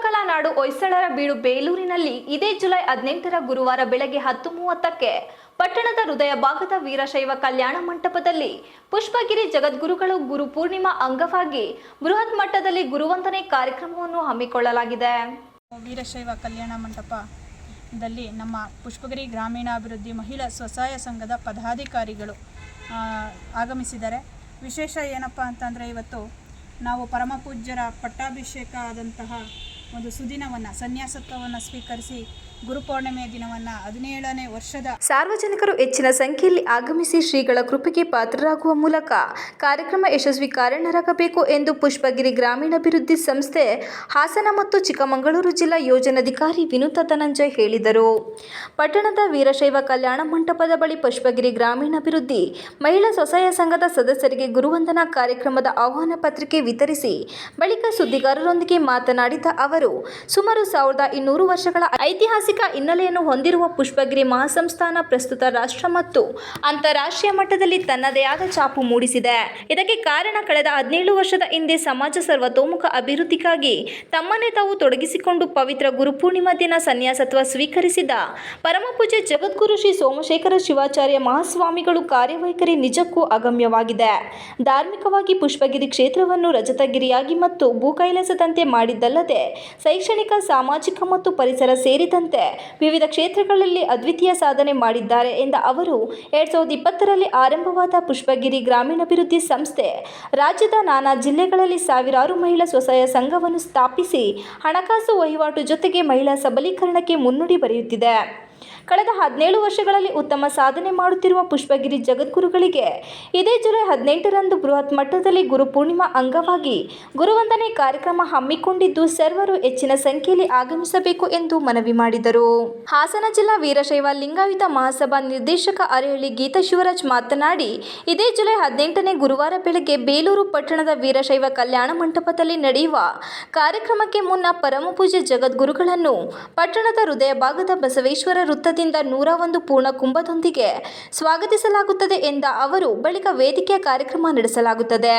ಶಿಲ್ಪಕಲಾ ನಾಡು ಹೊಯ್ಸಳರ ಬೀಡು ಬೇಲೂರಿನಲ್ಲಿ ಇದೇ ಜುಲೈ 18ರ ಗುರುವಾರ ಬೆಳಗ್ಗೆ 10:30ಕ್ಕೆ ಪಟ್ಟಣದ ಹೃದಯ ಭಾಗದ ವೀರಶೈವ ಕಲ್ಯಾಣ ಮಂಟಪದಲ್ಲಿ ಪುಷ್ಪಗಿರಿ ಜಗದ್ಗುರುಗಳು ಗುರು ಪೂರ್ಣಿಮಾ ಅಂಗವಾಗಿ ಬೃಹತ್ ಮಟ್ಟದಲ್ಲಿ ಗುರುವಂದನೆ ಕಾರ್ಯಕ್ರಮವನ್ನು ಹಮ್ಮಿಕೊಳ್ಳಲಾಗಿದೆ. ವೀರಶೈವ ಕಲ್ಯಾಣ ಮಂಟಪದಲ್ಲಿ ನಮ್ಮ ಪುಷ್ಪಗಿರಿ ಗ್ರಾಮೀಣಾಭಿವೃದ್ಧಿ ಮಹಿಳಾ ಸ್ವಸಹಾಯ ಸಂಘದ ಪದಾಧಿಕಾರಿಗಳು ಆಗಮಿಸಿದ್ದಾರೆ. ವಿಶೇಷ ಏನಪ್ಪ ಅಂತಂದರೆ ಇವತ್ತು ನಾವು ಪರಮಪೂಜ್ಯರ ಪಟ್ಟಾಭಿಷೇಕ ಆದಂತಹ ಒಂದು ಸುದಿನವನ್ನು ಸನ್ಯಾಸತ್ವವನ್ನು ಸ್ವೀಕರಿಸಿ ಗುರುಪೌರ್ಣಿಮೆಯ ದಿನವನ್ನು 17ನೇ ವರ್ಷದ ಸಾರ್ವಜನಿಕರು ಹೆಚ್ಚಿನ ಸಂಖ್ಯೆಯಲ್ಲಿ ಆಗಮಿಸಿ ಶ್ರೀಗಳ ಕೃಪೆಗೆ ಪಾತ್ರರಾಗುವ ಮೂಲಕ ಕಾರ್ಯಕ್ರಮ ಯಶಸ್ವಿ ಕಾರಣರಾಗಬೇಕು ಎಂದು ಪುಷ್ಪಗಿರಿ ಗ್ರಾಮೀಣಾಭಿವೃದ್ಧಿ ಸಂಸ್ಥೆ ಹಾಸನ ಮತ್ತು ಚಿಕ್ಕಮಗಳೂರು ಜಿಲ್ಲಾ ಯೋಜನಾಧಿಕಾರಿ ವಿನುತಾ ಧನಂಜಯ್ ಹೇಳಿದರು. ಪಟ್ಟಣದ ವೀರಶೈವ ಕಲ್ಯಾಣ ಮಂಟಪದ ಬಳಿ ಪುಷ್ಪಗಿರಿ ಗ್ರಾಮೀಣಾಭಿವೃದ್ಧಿ ಮಹಿಳಾ ಸ್ವಸಹಾಯ ಸಂಘದ ಸದಸ್ಯರಿಗೆ ಗುರುವಂದನಾ ಕಾರ್ಯಕ್ರಮದ ಆಹ್ವಾನ ಪತ್ರಿಕೆ ವಿತರಿಸಿ ಬಳಿಕ ಸುದ್ದಿಗಾರರೊಂದಿಗೆ ಮಾತನಾಡಿದ ಅವರು, ಸುಮಾರು 1200 ವರ್ಷಗಳ ಐತಿಹಾಸಿಕ ಹಿನ್ನೆಲೆಯನ್ನು ಹೊಂದಿರುವ ಪುಷ್ಪಗಿರಿ ಮಹಾಸಂಸ್ಥಾನ ಪ್ರಸ್ತುತ ರಾಷ್ಟ್ರ ಮತ್ತು ಅಂತಾರಾಷ್ಟ್ರೀಯ ಮಟ್ಟದಲ್ಲಿ ತನ್ನದೇ ಆದ ಛಾಪು ಮೂಡಿಸಿದೆ. ಇದಕ್ಕೆ ಕಾರಣ ಕಳೆದ 17 ವರ್ಷದ ಹಿಂದೆ ಸಮಾಜ ಸರ್ವತೋಮುಖ ಅಭಿವೃದ್ಧಿಗಾಗಿ ತಮ್ಮನ್ನೇ ತಾವು ತೊಡಗಿಸಿಕೊಂಡು ಪವಿತ್ರ ಗುರುಪೂರ್ಣಿಮಾ ದಿನ ಸನ್ಯಾಸತ್ವ ಸ್ವೀಕರಿಸಿದ ಪರಮಪೂಜ್ಯ ಜಗದ್ಗುರು ಶ್ರೀ ಸೋಮಶೇಖರ ಶಿವಾಚಾರ್ಯ ಮಹಾಸ್ವಾಮಿಗಳು ಕಾರ್ಯವೈಖರಿ ನಿಜಕ್ಕೂ ಅಗಮ್ಯವಾಗಿದೆ. ಧಾರ್ಮಿಕವಾಗಿ ಪುಷ್ಪಗಿರಿ ಕ್ಷೇತ್ರವನ್ನು ರಜತಗಿರಿಯಾಗಿ ಮತ್ತು ಭೂಕೈಲಾಸದಂತೆ ಮಾಡಿದ್ದಲ್ಲದೆ ಶೈಕ್ಷಣಿಕ, ಸಾಮಾಜಿಕ ಮತ್ತು ಪರಿಸರ ಸೇರಿದಂತೆ ವಿವಿಧ ಕ್ಷೇತ್ರಗಳಲ್ಲಿ ಅದ್ವಿತೀಯ ಸಾಧನೆ ಮಾಡಿದ್ದಾರೆ ಎಂದ ಅವರು, 2020ರಲ್ಲಿ ಆರಂಭವಾದ ಪುಷ್ಪಗಿರಿ ಗ್ರಾಮೀಣಾಭಿವೃದ್ಧಿ ಸಂಸ್ಥೆ ರಾಜ್ಯದ ನಾನಾ ಜಿಲ್ಲೆಗಳಲ್ಲಿ ಸಾವಿರಾರು ಮಹಿಳಾ ಸ್ವಸಹಾಯ ಸಂಘವನ್ನು ಸ್ಥಾಪಿಸಿ ಹಣಕಾಸು ವಹಿವಾಟು ಜೊತೆಗೆ ಮಹಿಳಾ ಸಬಲೀಕರಣಕ್ಕೆ ಮುನ್ನುಡಿ ಬರೆಯುತ್ತಿದೆ. ಕಳೆದ 17 ವರ್ಷಗಳಲ್ಲಿ ಉತ್ತಮ ಸಾಧನೆ ಮಾಡುತ್ತಿರುವ ಪುಷ್ಪಗಿರಿ ಜಗದ್ಗುರುಗಳಿಗೆ ಇದೇ ಜುಲೈ 18ರಂದು ಬೃಹತ್ ಮಟ್ಟದಲ್ಲಿ ಗುರುಪೂರ್ಣಿಮಾ ಅಂಗವಾಗಿ ಗುರುವಂದನೆ ಕಾರ್ಯಕ್ರಮ ಹಮ್ಮಿಕೊಂಡಿದ್ದು ಸರ್ವರು ಹೆಚ್ಚಿನ ಸಂಖ್ಯೆಯಲ್ಲಿ ಆಗಮಿಸಬೇಕು ಎಂದು ಮನವಿ ಮಾಡಿದರು. ಹಾಸನ ಜಿಲ್ಲಾ ವೀರಶೈವ ಲಿಂಗಾಯತ ಮಹಾಸಭಾ ನಿರ್ದೇಶಕ ಅರೇಹಳ್ಳಿ ಗೀತಾ ಶಿವರಾಜ್ ಮಾತನಾಡಿ, ಇದೇ ಜುಲೈ 18ನೇ ಗುರುವಾರ ಬೆಳಗ್ಗೆ ಬೇಲೂರು ಪಟ್ಟಣದ ವೀರಶೈವ ಕಲ್ಯಾಣ ಮಂಟಪದಲ್ಲಿ ನಡೆಯುವ ಕಾರ್ಯಕ್ರಮಕ್ಕೆ ಮುನ್ನ ಪರಮಪೂಜ್ಯ ಜಗದ್ಗುರುಗಳನ್ನು ಪಟ್ಟಣದ ಹೃದಯ ಭಾಗದ ಬಸವೇಶ್ವರ ವೃತ್ತದಿಂದ 101 ಪೂರ್ಣ ಕುಂಭದೊಂದಿಗೆ ಸ್ವಾಗತಿಸಲಾಗುತ್ತದೆ ಎಂದ ಅವರು, ಬಳಿಕ ವೇದಿಕೆಯ ಕಾರ್ಯಕ್ರಮ ನಡೆಸಲಾಗುತ್ತದೆ.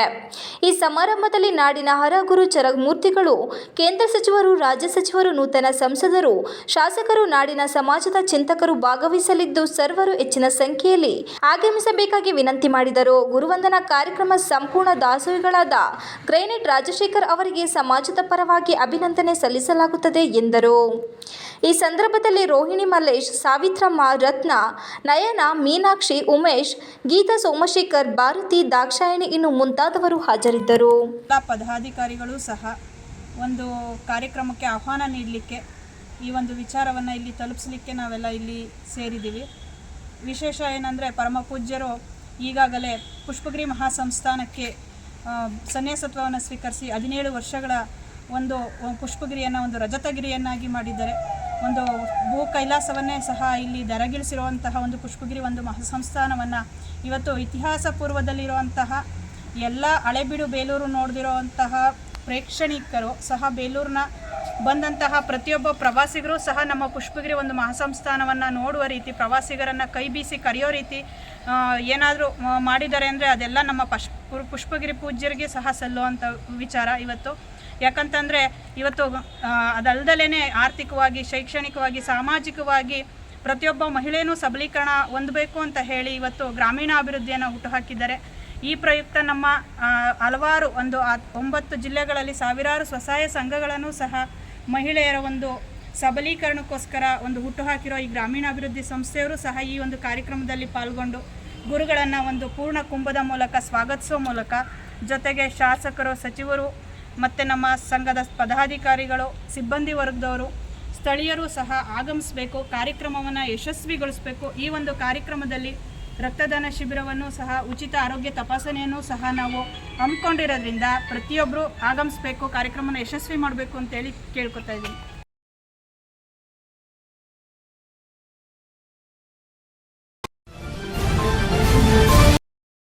ಈ ಸಮಾರಂಭದಲ್ಲಿ ನಾಡಿನ ಹರಗುರು ಚರಮೂರ್ತಿಗಳು, ಕೇಂದ್ರ ಸಚಿವರು, ರಾಜ್ಯ ಸಚಿವರು, ನೂತನ ಸಂಸದರು, ಶಾಸಕರು, ನಾಡಿನ ಸಮಾಜದ ಚಿಂತಕರು ಭಾಗವಹಿಸಲಿದ್ದು ಸರ್ವರು ಹೆಚ್ಚಿನ ಸಂಖ್ಯೆಯಲ್ಲಿ ಆಗಮಿಸಬೇಕಾಗಿ ವಿನಂತಿ ಮಾಡಿದರು. ಗುರುವಂದನಾ ಕಾರ್ಯಕ್ರಮ ಸಂಪೂರ್ಣ ದಾಸೋಹಿಗಳಾದ ಗ್ರೈನೇಟ್ ರಾಜಶೇಖರ್ ಅವರಿಗೆ ಸಮಾಜದ ಪರವಾಗಿ ಅಭಿನಂದನೆ ಸಲ್ಲಿಸಲಾಗುತ್ತದೆ ಎಂದರು. ಈ ಸಂದರ್ಭದಲ್ಲಿ ರೋಹಿಣಿ ಮಲ್ಲೇಶ್, ಸಾವಿತ್ರಮ್ಮ, ರತ್ನ, ನಯನ, ಮೀನಾಕ್ಷಿ, ಉಮೇಶ್, ಗೀತಾ, ಸೋಮಶೇಖರ್, ಭಾರತಿ, ದಾಕ್ಷಾಯಿಣಿ ಇನ್ನು ಮುಂತಾದವರು ಹಾಜರಿದ್ದರು. ಎಲ್ಲ ಪದಾಧಿಕಾರಿಗಳು ಸಹ ಒಂದು ಕಾರ್ಯಕ್ರಮಕ್ಕೆ ಆಹ್ವಾನ ನೀಡಲಿಕ್ಕೆ, ಈ ಒಂದು ವಿಚಾರವನ್ನು ಇಲ್ಲಿ ತಲುಪಿಸಲಿಕ್ಕೆ ನಾವೆಲ್ಲ ಇಲ್ಲಿ ಸೇರಿದ್ದೀವಿ. ವಿಶೇಷ ಏನಂದರೆ, ಪರಮಪೂಜ್ಯರು ಈಗಾಗಲೇ ಪುಷ್ಪಗಿರಿ ಮಹಾಸಂಸ್ಥಾನಕ್ಕೆ ಸನ್ಯಾಸತ್ವವನ್ನು ಸ್ವೀಕರಿಸಿ 17 ವರ್ಷಗಳ ಒಂದು ಪುಷ್ಪಗಿರಿಯನ್ನು ಒಂದು ರಜತಗಿರಿಯನ್ನಾಗಿ ಮಾಡಿದ್ದಾರೆ. ಒಂದು ಭೂ ಕೈಲಾಸವನ್ನೇ ಸಹ ಇಲ್ಲಿ ದರಗಿಳಿಸಿರುವಂತಹ ಒಂದು ಪುಷ್ಪಗಿರಿ ಒಂದು ಮಹಾಸಂಸ್ಥಾನವನ್ನು ಇವತ್ತು ಇತಿಹಾಸ ಪೂರ್ವದಲ್ಲಿರುವಂತಹ ಎಲ್ಲ ಹಳೆಬೀಡು ಬೇಲೂರು ನೋಡಿದಿರುವಂತಹ ಪ್ರೇಕ್ಷಣಿಕರು ಸಹ, ಬೇಲೂರಿನ ಬಂದಂತಹ ಪ್ರತಿಯೊಬ್ಬ ಪ್ರವಾಸಿಗರು ಸಹ ನಮ್ಮ ಪುಷ್ಪಗಿರಿ ಒಂದು ಮಹಾಸಂಸ್ಥಾನವನ್ನು ನೋಡುವ ರೀತಿ, ಪ್ರವಾಸಿಗರನ್ನು ಕೈ ಬೀಸಿ ಕರೆಯೋ ರೀತಿ ಏನಾದರೂ ಮಾಡಿದ್ದಾರೆ ಅಂದರೆ ಅದೆಲ್ಲ ನಮ್ಮ ಪುಷ್ಪಗಿರಿ ಪೂಜ್ಯರಿಗೆ ಸಹ ಸಲ್ಲುವಂಥ ವಿಚಾರ ಇವತ್ತು. ಯಾಕಂತಂದರೆ ಇವತ್ತು ಅದಲ್ಲದಲೇ ಆರ್ಥಿಕವಾಗಿ, ಶೈಕ್ಷಣಿಕವಾಗಿ, ಸಾಮಾಜಿಕವಾಗಿ ಪ್ರತಿಯೊಬ್ಬ ಮಹಿಳೆಯೂ ಸಬಲೀಕರಣ ಹೊಂದಬೇಕು ಅಂತ ಹೇಳಿ ಇವತ್ತು ಗ್ರಾಮೀಣಾಭಿವೃದ್ಧಿಯನ್ನು ಹುಟ್ಟುಹಾಕಿದ್ದಾರೆ. ಈ ಪ್ರಯುಕ್ತ ನಮ್ಮ ಹಲವಾರು 9 ಜಿಲ್ಲೆಗಳಲ್ಲಿ ಸಾವಿರಾರು ಸ್ವಸಹಾಯ ಸಂಘಗಳನ್ನು ಸಹ ಮಹಿಳೆಯರ ಒಂದು ಸಬಲೀಕರಣಕ್ಕೋಸ್ಕರ ಒಂದು ಹುಟ್ಟುಹಾಕಿರೋ ಈ ಗ್ರಾಮೀಣಾಭಿವೃದ್ಧಿ ಸಂಸ್ಥೆಯವರು ಸಹ ಈ ಒಂದು ಕಾರ್ಯಕ್ರಮದಲ್ಲಿ ಪಾಲ್ಗೊಂಡು ಗುರುಗಳನ್ನು ಒಂದು ಪೂರ್ಣ ಕುಂಭದ ಮೂಲಕ ಸ್ವಾಗತಿಸೋ ಮೂಲಕ, ಜೊತೆಗೆ ಶಾಸಕರು, ಸಚಿವರು ಮತ್ತು ನಮ್ಮ ಸಂಘದ ಪದಾಧಿಕಾರಿಗಳು, ಸಿಬ್ಬಂದಿ ವರ್ಗದವರು, ಸ್ಥಳೀಯರು ಸಹ ಆಗಮಿಸಬೇಕು, ಕಾರ್ಯಕ್ರಮವನ್ನು ಯಶಸ್ವಿಗೊಳಿಸಬೇಕು. ಈ ಒಂದು ಕಾರ್ಯಕ್ರಮದಲ್ಲಿ ರಕ್ತದಾನ ಶಿಬಿರವನ್ನು ಸಹ, ಉಚಿತ ಆರೋಗ್ಯ ತಪಾಸಣೆಯನ್ನು ಸಹ ನಾವು ಹಮ್ಮಿಕೊಂಡಿರೋದ್ರಿಂದ ಪ್ರತಿಯೊಬ್ಬರು ಆಗಮಿಸಬೇಕು, ಕಾರ್ಯಕ್ರಮವನ್ನು ಯಶಸ್ವಿ ಮಾಡಬೇಕು ಅಂತೇಳಿ ಕೇಳ್ಕೊತಾ ಇದ್ದೀನಿ.